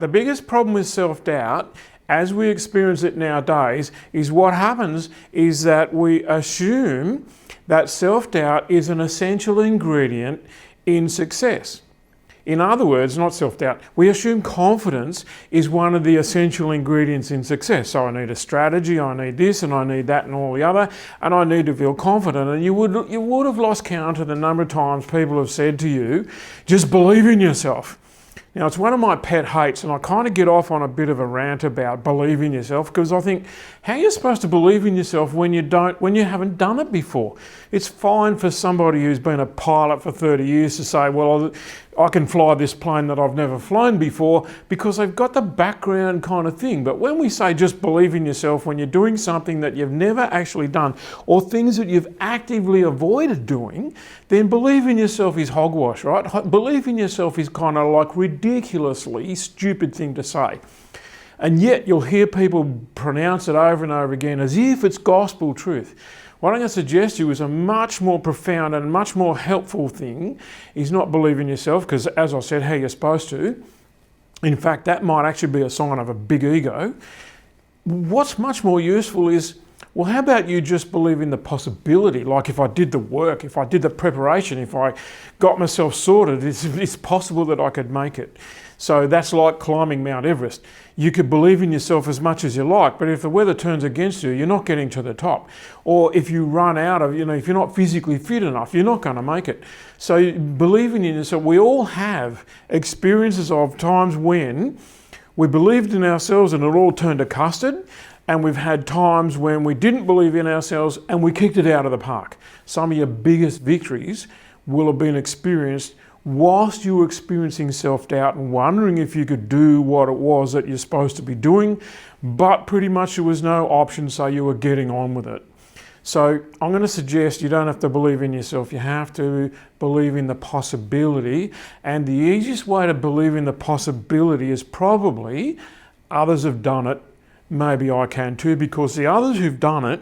The biggest problem with self-doubt, as we experience it nowadays, is what happens is that we assume that self-doubt is an essential ingredient in success. In other words, not self-doubt, we assume confidence is one of the essential ingredients in success. So I need a strategy, I need this and I need that and all the other, and I need to feel confident. And you would have lost count of the number of times people have said to you, just believe in yourself. Now, it's one of my pet hates, and I kind of get off on a bit of a rant about believe in yourself, because I think, how are you supposed to believe in yourself when you haven't done it before? It's fine for somebody who's been a pilot for 30 years to say, well, I can fly this plane that I've never flown before, because they've got the background kind of thing. But when we say just believe in yourself when you're doing something that you've never actually done, or things that you've actively avoided doing, then believe in yourself is hogwash, right? Believe in yourself is kind of like ridiculously stupid thing to say. And yet you'll hear people pronounce it over and over again as if it's gospel truth. What I'm going to suggest to you is a much more profound and much more helpful thing is not believe in yourself, because as I said, how you're supposed to. In fact, that might actually be a sign of a big ego. What's much more useful is, well, how about you just believe in the possibility? Like, if I did the work, if I did the preparation, if I got myself sorted, it's possible that I could make it. So that's like climbing Mount Everest. You could believe in yourself as much as you like, but if the weather turns against you, you're not getting to the top. Or if you run out of, if you're not physically fit enough, you're not going to make it. So believing in yourself, we all have experiences of times when we believed in ourselves and it all turned to custard. And we've had times when we didn't believe in ourselves and we kicked it out of the park. Some of your biggest victories will have been experienced whilst you were experiencing self-doubt and wondering if you could do what it was that you're supposed to be doing, but pretty much there was no option, so you were getting on with it. So I'm going to suggest you don't have to believe in yourself, you have to believe in the possibility. And the easiest way to believe in the possibility is probably others have done it. Maybe I can too, because the others who've done it,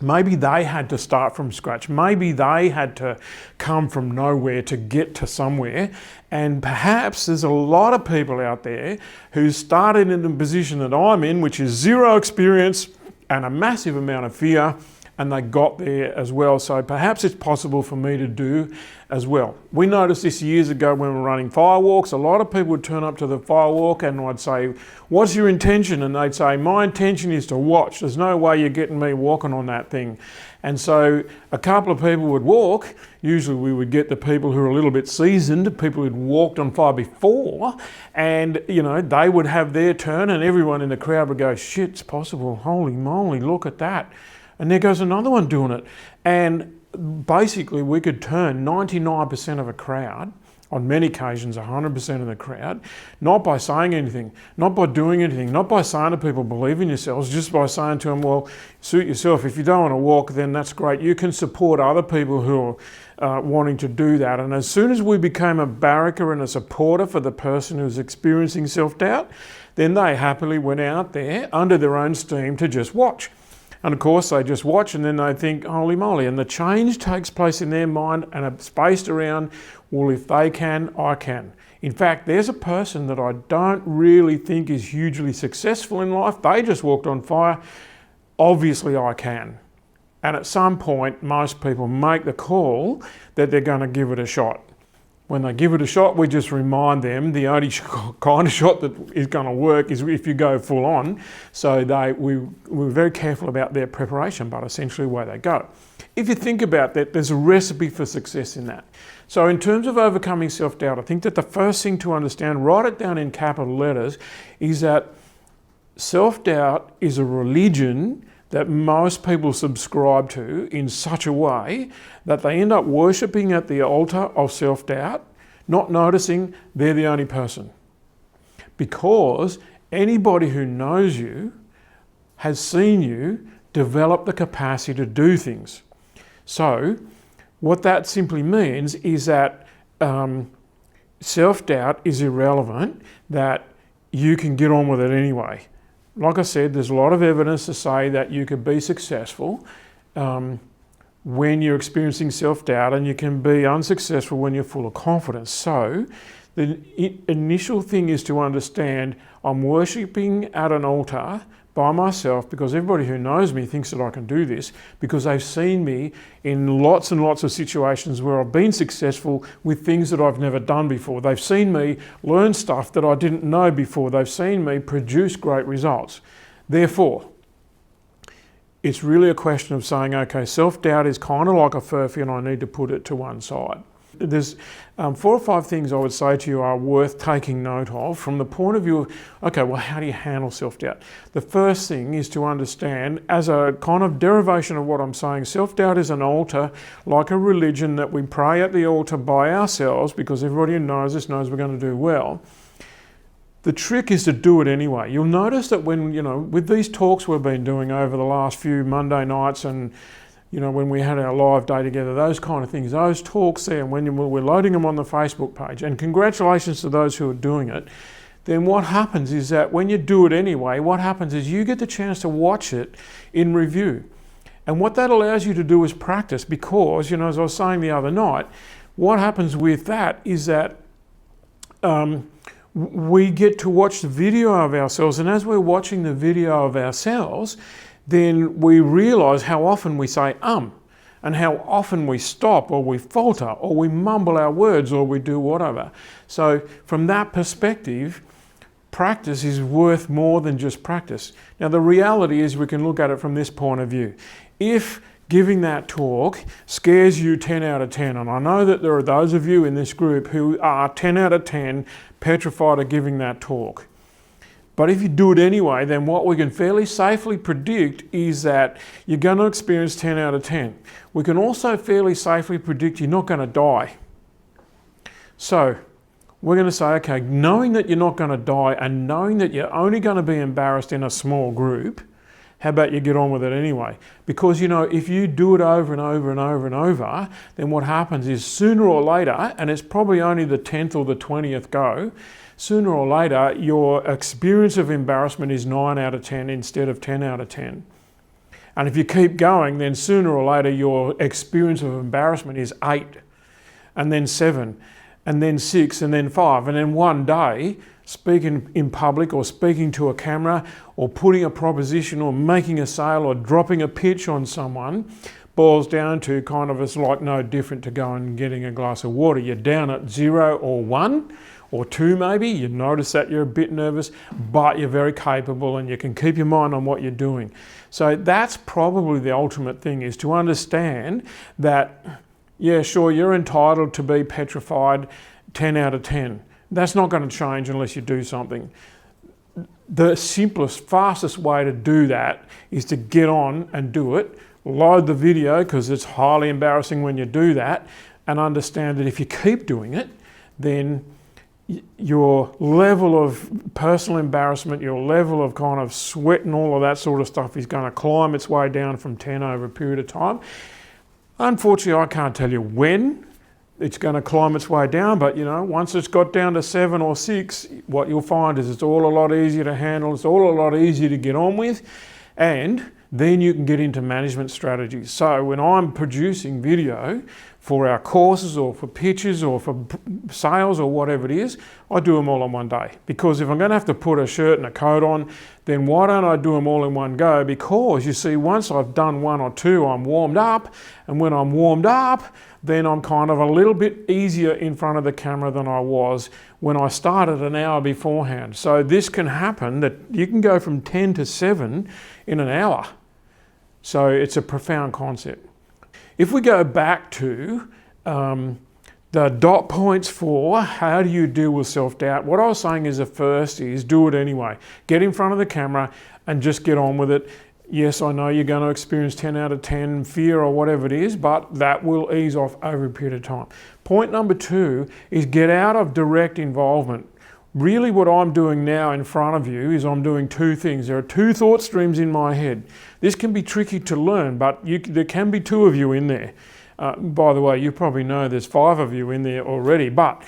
maybe they had to start from scratch. Maybe they had to come from nowhere to get to somewhere. And perhaps there's a lot of people out there who started in the position that I'm in, which is zero experience and a massive amount of fear, and they got there as well. So perhaps it's possible for me to do as well. We noticed this years ago when we were running firewalks. A lot of people would turn up to the firewalk and I'd say, what's your intention? And they'd say, my intention is to watch. There's no way you're getting me walking on that thing. And so a couple of people would walk. Usually we would get the people who are a little bit seasoned, people who'd walked on fire before, and they would have their turn and everyone in the crowd would go, shit, it's possible. Holy moly, look at that. And there goes another one doing it. And basically we could turn 99% of a crowd, on many occasions 100% of the crowd, not by saying anything, not by doing anything, not by saying to people, believe in yourselves, just by saying to them, well, suit yourself. If you don't want to walk, then that's great. You can support other people who are wanting to do that. And as soon as we became a barracker and a supporter for the person who's experiencing self-doubt, then they happily went out there under their own steam to just watch. And of course, they just watch and then they think, holy moly. And the change takes place in their mind and it's based around, well, if they can, I can. In fact, there's a person that I don't really think is hugely successful in life. They just walked on fire. Obviously, I can. And at some point, most people make the call that they're going to give it a shot. When they give it a shot, we just remind them the only kind of shot that is going to work is if you go full on. So we're very careful about their preparation, but essentially away they go. If you think about that, there's a recipe for success in that. So in terms of overcoming self-doubt, I think that the first thing to understand, write it down in capital letters, is that self-doubt is a religion that most people subscribe to in such a way that they end up worshipping at the altar of self-doubt, not noticing they're the only person. Because anybody who knows you has seen you develop the capacity to do things. So what that simply means is that self-doubt is irrelevant, that you can get on with it anyway. Like I said, there's a lot of evidence to say that you could be successful when you're experiencing self-doubt, and you can be unsuccessful when you're full of confidence. So The initial thing is to understand I'm worshipping at an altar by myself, because everybody who knows me thinks that I can do this, because they've seen me in lots and lots of situations where I've been successful with things that I've never done before. They've seen me learn stuff that I didn't know before. They've seen me produce great results. Therefore, it's really a question of saying, okay, self-doubt is kind of like a furphy and I need to put it to one side. There's 4 or 5 things I would say to you are worth taking note of from the point of view of, okay, well, how do you handle self-doubt? The first thing is to understand, as a kind of derivation of what I'm saying, self-doubt is an altar, like a religion that we pray at the altar by ourselves, because everybody who knows us knows we're going to do well. The trick is to do it anyway. You'll notice that when, with these talks we've been doing over the last few Monday nights and when we had our live day together, those kind of things, those talks there, and when we're loading them on the Facebook page, and congratulations to those who are doing it, then what happens is that when you do it anyway, what happens is you get the chance to watch it in review. And what that allows you to do is practice, because, as I was saying the other night, what happens with that is that we get to watch the video of ourselves, and as we're watching the video of ourselves, then we realise how often we say and how often we stop or we falter or we mumble our words or we do whatever. So from that perspective, practice is worth more than just practice. Now the reality is we can look at it from this point of view. If giving that talk scares you 10 out of 10, and I know that there are those of you in this group who are 10 out of 10 petrified of giving that talk. But if you do it anyway, then what we can fairly safely predict is that you're going to experience 10 out of 10. We can also fairly safely predict you're not going to die. So we're going to say, okay, knowing that you're not going to die and knowing that you're only going to be embarrassed in a small group, how about you get on with it anyway? Because, if you do it over and over and over and over, then what happens is sooner or later, and it's probably only the 10th or the 20th go, sooner or later, your experience of embarrassment is 9 out of 10 instead of 10 out of 10. And if you keep going, then sooner or later, your experience of embarrassment is 8, and then 7, and then 6, and then 5. And then one day, speaking in public or speaking to a camera or putting a proposition or making a sale or dropping a pitch on someone boils down to kind of, it's like no different to going and getting a glass of water. You're down at 0 or 1 or 2 maybe. You notice that you're a bit nervous, but you're very capable and you can keep your mind on what you're doing. So that's probably the ultimate thing, is to understand that, yeah, sure, you're entitled to be petrified 10 out of 10. That's not going to change unless you do something. The simplest, fastest way to do that is to get on and do it. Load the video, because it's highly embarrassing when you do that, and understand that if you keep doing it, then your level of personal embarrassment, your level of kind of sweat and all of that sort of stuff is going to climb its way down from 10 over a period of time. Unfortunately, I can't tell you when it's going to climb its way down, but once it's got down to 7 or 6, what you'll find is it's all a lot easier to handle, it's all a lot easier to get on with, and then you can get into management strategies. So when I'm producing video for our courses or for pitches or for sales or whatever it is, I do them all in one day. Because if I'm going to have to put a shirt and a coat on, then why don't I do them all in one go? Because you see, once I've done 1 or 2, I'm warmed up, and when I'm warmed up, then I'm kind of a little bit easier in front of the camera than I was when I started an hour beforehand. So this can happen, that you can go from 10 to 7 in an hour. So it's a profound concept. If we go back to the dot points for how do you deal with self-doubt, what I was saying is the first is do it anyway. Get in front of the camera and just get on with it. Yes, I know you're going to experience 10 out of 10 fear or whatever it is, but that will ease off over a period of time. Point number 2 is get out of direct involvement. Really what I'm doing now in front of you is I'm doing 2 things. There are 2 thought streams in my head. This can be tricky to learn, but there can be 2 of you in there. By the way, you probably know there's 5 of you in there already, but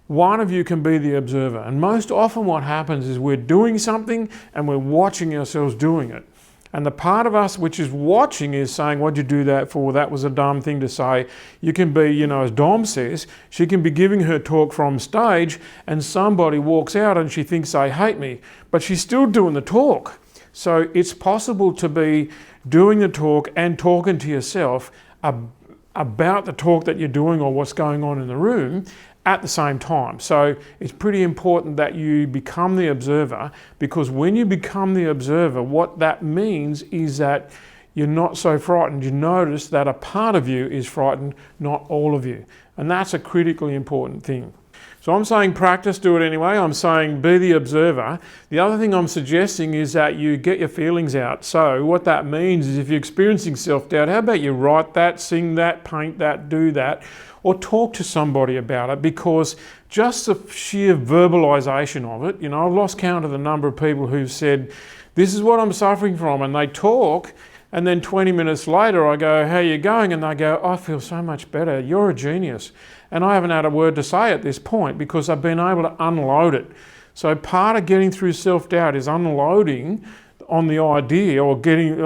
one of you can be the observer. And most often what happens is we're doing something and we're watching ourselves doing it. And the part of us which is watching is saying, what'd you do that for? That was a dumb thing to say. You can be, as Dom says, she can be giving her talk from stage and somebody walks out and she thinks they hate me, but she's still doing the talk. So it's possible to be doing the talk and talking to yourself about the talk that you're doing or what's going on in the room at the same time. So it's pretty important that you become the observer, because when you become the observer, what that means is that you're not so frightened. You notice that a part of you is frightened, not all of you. And that's a critically important thing. So I'm saying practice, do it anyway. I'm saying be the observer. The other thing I'm suggesting is that you get your feelings out. So what that means is if you're experiencing self-doubt, how about you write that, sing that, paint that, do that, or talk to somebody about it, because just the sheer verbalization of it, I've lost count of the number of people who've said, this is what I'm suffering from, and they talk, and then 20 minutes later I go, how are you going? And they go, I feel so much better, you're a genius. And I haven't had a word to say at this point because I've been able to unload it. So part of getting through self-doubt is unloading on the idea, or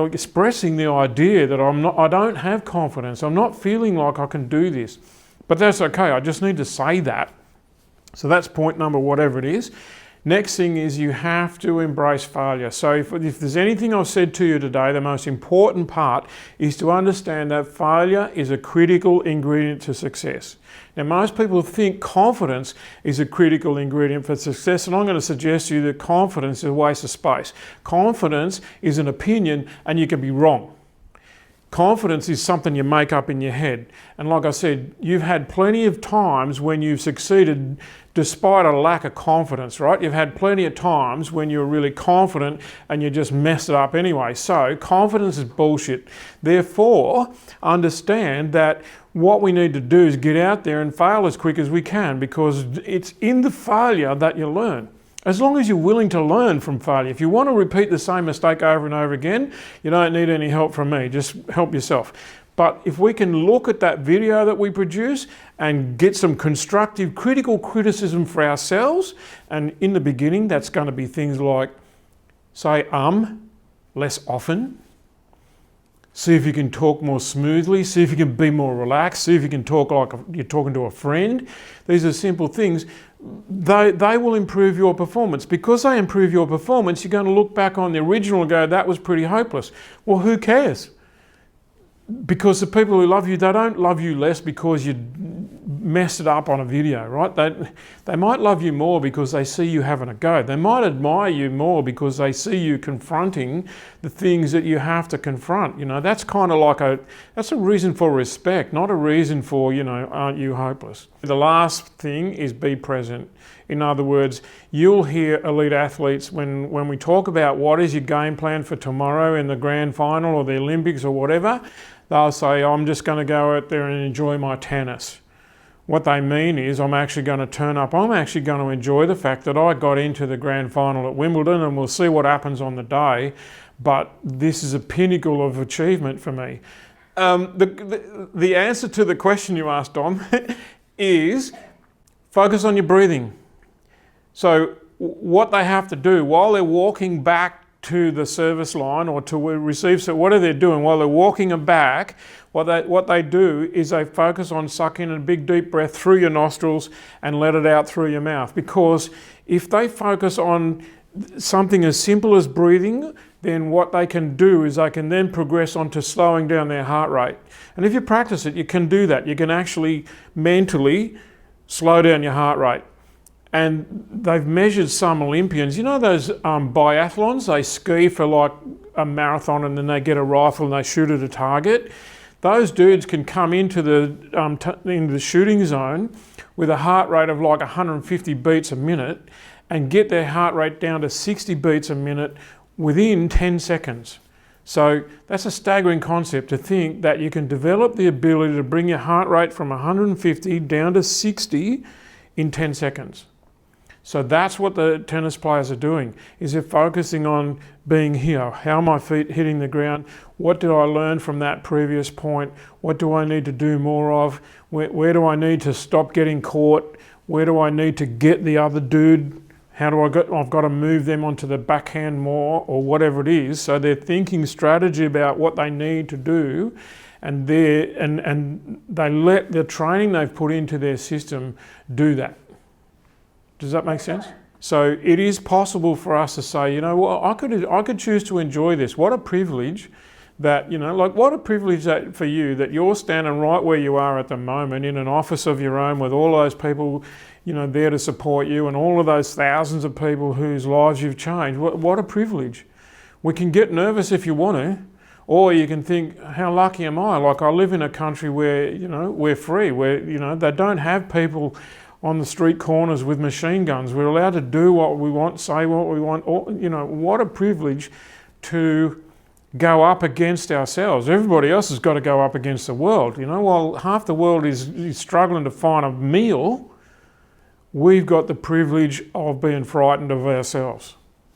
expressing the idea that I don't have confidence, I'm not feeling like I can do this. But that's okay, I just need to say that. So that's point number whatever it is. Next thing is you have to embrace failure. So if there's anything I've said to you today, the most important part is to understand that failure is a critical ingredient to success. Now most people think confidence is a critical ingredient for success, and I'm going to suggest to you that confidence is a waste of space. Confidence is an opinion and you can be wrong. Confidence is something you make up in your head. And like I said, you've had plenty of times when you've succeeded despite a lack of confidence, right? You've had plenty of times when you're really confident and you just mess it up anyway. So confidence is bullshit. Therefore, understand that what we need to do is get out there and fail as quick as we can, because it's in the failure that you learn. As long as you're willing to learn from failure. If you want to repeat the same mistake over and over again, you don't need any help from me, just help yourself. But if we can look at that video that we produce and get some constructive, critical criticism for ourselves, and in the beginning, that's going to be things like, say less often. See if you can talk more smoothly, see if you can be more relaxed, see if you can talk like you're talking to a friend. These are simple things. They will improve your performance. Because they improve your performance, you're going to look back on the original and go, that was pretty hopeless. Well, who cares? Because the people who love you, they don't love you less because you messed it up on a video, right? They might love you more because they see you having a go. They might admire you more because they see you confronting the things that you have to confront. That's kind of like that's a reason for respect, not a reason for, aren't you hopeless? The last thing is be present. In other words, you'll hear elite athletes when we talk about what is your game plan for tomorrow in the grand final or the Olympics or whatever, they'll say, I'm just going to go out there and enjoy my tennis. What they mean is, I'm actually going to turn up, I'm actually going to enjoy the fact that I got into the grand final at Wimbledon, and we'll see what happens on the day, but this is a pinnacle of achievement for me. The answer to the question you asked, Dom, is focus on your breathing. So what they have to do while they're walking back to the service line or to receive, so what are they doing? While they're walking them back, what they do is they focus on sucking a big deep breath through your nostrils and let it out through your mouth. Because if they focus on something as simple as breathing, then what they can do is they can then progress on to slowing down their heart rate. And if you practice it, you can do that. You can actually mentally slow down your heart rate. And they've measured some Olympians, those biathlons, they ski for like a marathon and then they get a rifle and they shoot at a target. Those dudes can come into the shooting zone with a heart rate of like 150 beats a minute and get their heart rate down to 60 beats a minute within 10 seconds. So that's a staggering concept, to think that you can develop the ability to bring your heart rate from 150 down to 60 in 10 seconds. So that's what the tennis players are doing, is they're focusing on being here. How are my feet hitting the ground? What did I learn from that previous point? What do I need to do more of? Where do I need to stop getting caught? Where do I need to get the other dude I've got to move them onto the backhand more, or whatever it is. So they're thinking strategy about what they need to do, and they let the training they've put into their system do that. Does that make sense? So it is possible for us to say, you know what, I could choose to enjoy this. What a privilege that, you know, like what a privilege that for you that you're standing right where you are at the moment in an office of your own with all those people, you know, there to support you, and all of those thousands of people whose lives you've changed. What a privilege. We can get nervous if you want to, or you can think, how lucky am I? Like, I live in a country where, you know, we're free, where, you know, they don't have people on the street corners with machine guns. We're allowed to do what we want, say what we want. Or, you know, what a privilege to go up against ourselves. Everybody else has got to go up against the world. You know, while half the world is struggling to find a meal, we've got the privilege of being frightened of ourselves.